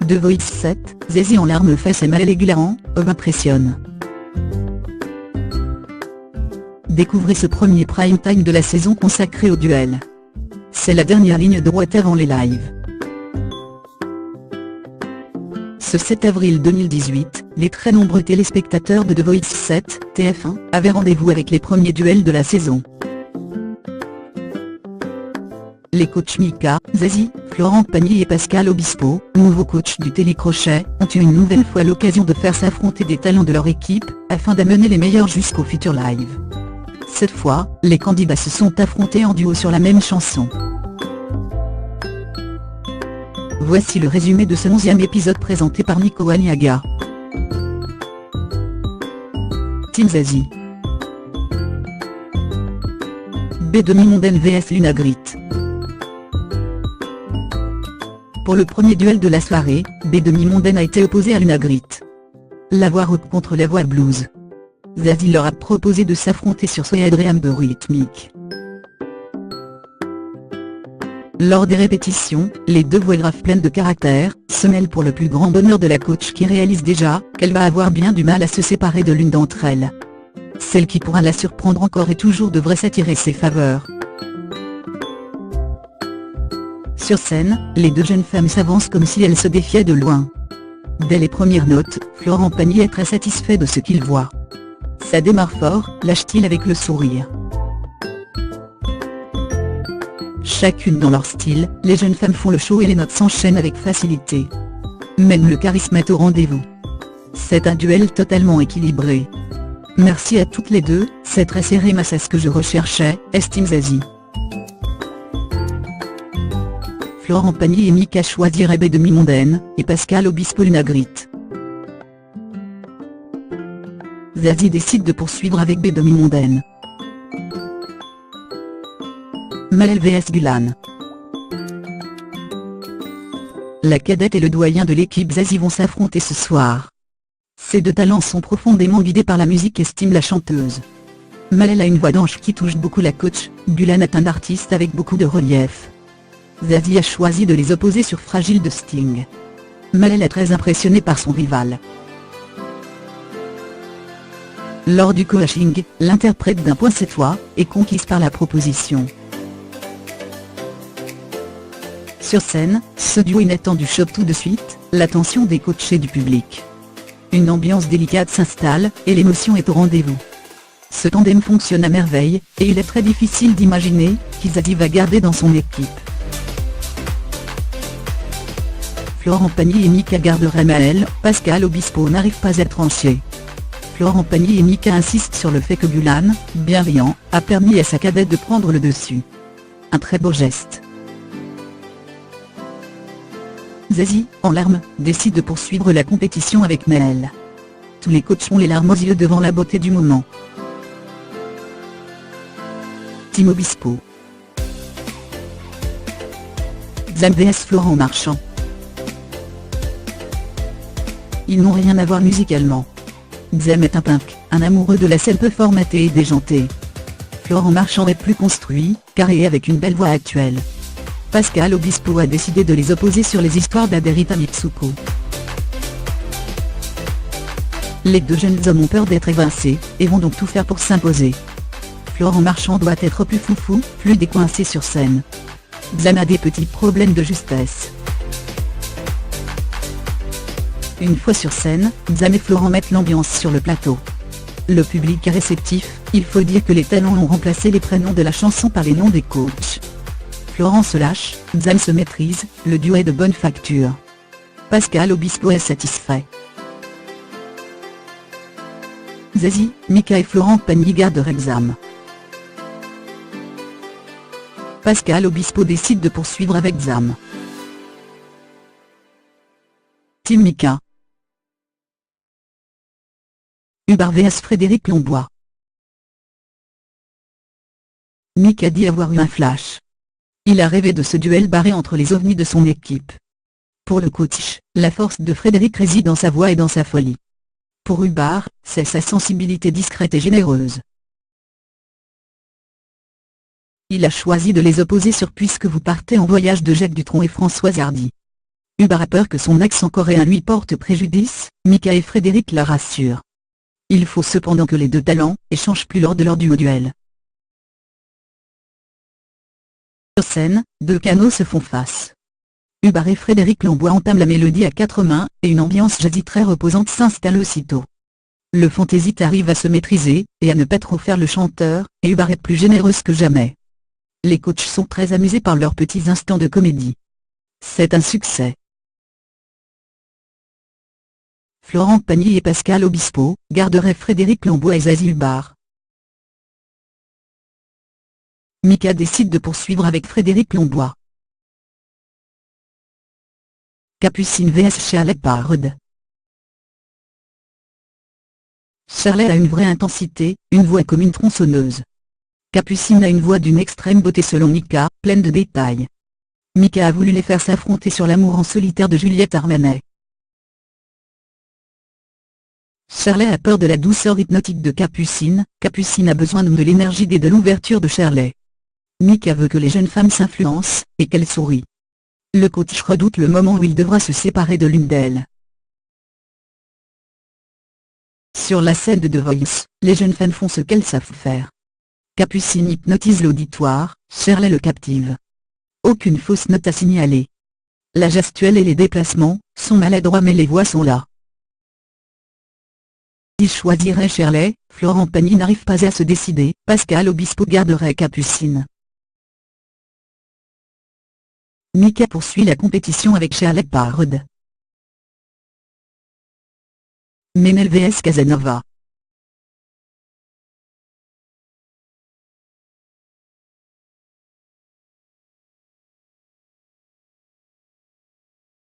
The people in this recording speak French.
The Voice 7, Zazie en larmes face à Maëlle et Gulan, impressionne. Découvrez ce premier prime time de la saison consacré au duel. C'est la dernière ligne droite avant les lives. Ce 7 avril 2018, les très nombreux téléspectateurs de The Voice 7, TF1, avaient rendez-vous avec les premiers duels de la saison. Les coachs Mika, Zazie, Florent Pagny et Pascal Obispo, nouveaux coachs du télécrochet, ont eu une nouvelle fois l'occasion de faire s'affronter des talents de leur équipe, afin d'amener les meilleurs jusqu'au futur live. Cette fois, les candidats se sont affrontés en duo sur la même chanson. Voici le résumé de ce 11e épisode présenté par Nico Aniaga. Team Zazie. B demi-mondaine vs Lunagrit. Pour le premier duel de la soirée, B demi-mondaine a été opposée à Lunagrit. La voix rock contre la voix blues. Zazie leur a proposé de s'affronter sur Sway Dream de rythmique. Lors des répétitions, les deux voix graves pleines de caractère, se mêlent pour le plus grand bonheur de la coach qui réalise déjà qu'elle va avoir bien du mal à se séparer de l'une d'entre elles. Celle qui pourra la surprendre encore et toujours devrait s'attirer ses faveurs. Sur scène, les deux jeunes femmes s'avancent comme si elles se défiaient de loin. Dès les premières notes, Florent Pagny est très satisfait de ce qu'il voit. Ça démarre fort, lâche-t-il avec le sourire. Chacune dans leur style, les jeunes femmes font le show et les notes s'enchaînent avec facilité. Même le charisme est au rendez-vous. C'est un duel totalement équilibré. Merci à toutes les deux, c'est très serré mais c'est ce que je recherchais, estime Zazie. Florent Pagny et Mika choisiraient B demi-mondaine, et Pascal Obispo Lunagrit. Zazie décide de poursuivre avec B demi-mondaine. Maëlle vs Gulan. La cadette et le doyen de l'équipe Zazie vont s'affronter ce soir. Ces deux talents sont profondément guidés par la musique, estime la chanteuse. Maëlle a une voix d'ange qui touche beaucoup la coach, Gulan est un artiste avec beaucoup de relief. Zazie a choisi de les opposer sur Fragile de Sting. Maëlle est très impressionnée par son rival. Lors du coaching, l'interprète d'un point cette fois, est conquise par la proposition. Sur scène, ce duo inattendu chope tout de suite l'attention des coachs et du public. Une ambiance délicate s'installe, et l'émotion est au rendez-vous. Ce tandem fonctionne à merveille, et il est très difficile d'imaginer qui Zazie va garder dans son équipe. Florent Pagny et Mika garderaient Maëlle, Pascal Obispo n'arrive pas à trancher. Florent Pagny et Mika insistent sur le fait que Gulan, bienveillant, a permis à sa cadette de prendre le dessus. Un très beau geste. Zazie, en larmes, décide de poursuivre la compétition avec Maëlle. Tous les coachs ont les larmes aux yeux devant la beauté du moment. Team Obispo. Zam vs Florent Marchand. Ils n'ont rien à voir musicalement. Zam est un punk, un amoureux de la scène peu formaté et déjanté. Florent Marchand est plus construit, carré avec une belle voix actuelle. Pascal Obispo a décidé de les opposer sur les histoires d'Aderita Mitsuko. Les deux jeunes hommes ont peur d'être évincés, et vont donc tout faire pour s'imposer. Florent Marchand doit être plus foufou, plus décoincé sur scène. Zam a des petits problèmes de justesse. Une fois sur scène, Zam et Florent mettent l'ambiance sur le plateau. Le public est réceptif, il faut dire que les talents ont remplacé les prénoms de la chanson par les noms des coachs. Florent se lâche, Zam se maîtrise, le duo est de bonne facture. Pascal Obispo est satisfait. Zazie, Mika et Florent Pagny garderaient Zam. Pascal Obispo décide de poursuivre avec Zam. Team Mika. Hubert vs Frédéric Lombois. Mika dit avoir eu un flash. Il a rêvé de ce duel barré entre les ovnis de son équipe. Pour le coach, la force de Frédéric réside dans sa voix et dans sa folie. Pour Hubert, c'est sa sensibilité discrète et généreuse. Il a choisi de les opposer sur Puisque vous partez en voyage de Jacques Dutronc et Françoise Hardy. Hubert a peur que son accent coréen lui porte préjudice, Mika et Frédéric la rassurent. Il faut cependant que les deux talents échangent plus lors de leur duo-duel. Sur scène, deux canaux se font face. Hubert et Frédéric Lambois entament la mélodie à quatre mains, et une ambiance jazzy très reposante s'installe aussitôt. Le fantaisiste arrive à se maîtriser, et à ne pas trop faire le chanteur, et Hubert est plus généreuse que jamais. Les coachs sont très amusés par leurs petits instants de comédie. C'est un succès. Florent Pagny et Pascal Obispo garderaient Frédéric Lambois et Zazie Hubbard. Mika décide de poursuivre avec Frédéric Lambois. Capucine vs Charlotte Parde. Charlotte a une vraie intensité, une voix comme une tronçonneuse. Capucine a une voix d'une extrême beauté selon Mika, pleine de détails. Mika a voulu les faire s'affronter sur l'amour en solitaire de Juliette Armanet. Charlotte a peur de la douceur hypnotique de Capucine, Capucine a besoin de l'énergie et de l'ouverture de Charlotte. Mika veut que les jeunes femmes s'influencent, et qu'elles sourient. Le coach redoute le moment où il devra se séparer de l'une d'elles. Sur la scène de The Voice, les jeunes femmes font ce qu'elles savent faire. Capucine hypnotise l'auditoire, Charlotte le captive. Aucune fausse note à signaler. La gestuelle et les déplacements sont maladroits mais les voix sont là. Il choisirait Charlotte, Florent Pagny n'arrive pas à se décider, Pascal Obispo garderait Capucine. Mika poursuit la compétition avec Charlotte Parde. Memel vs Casanova.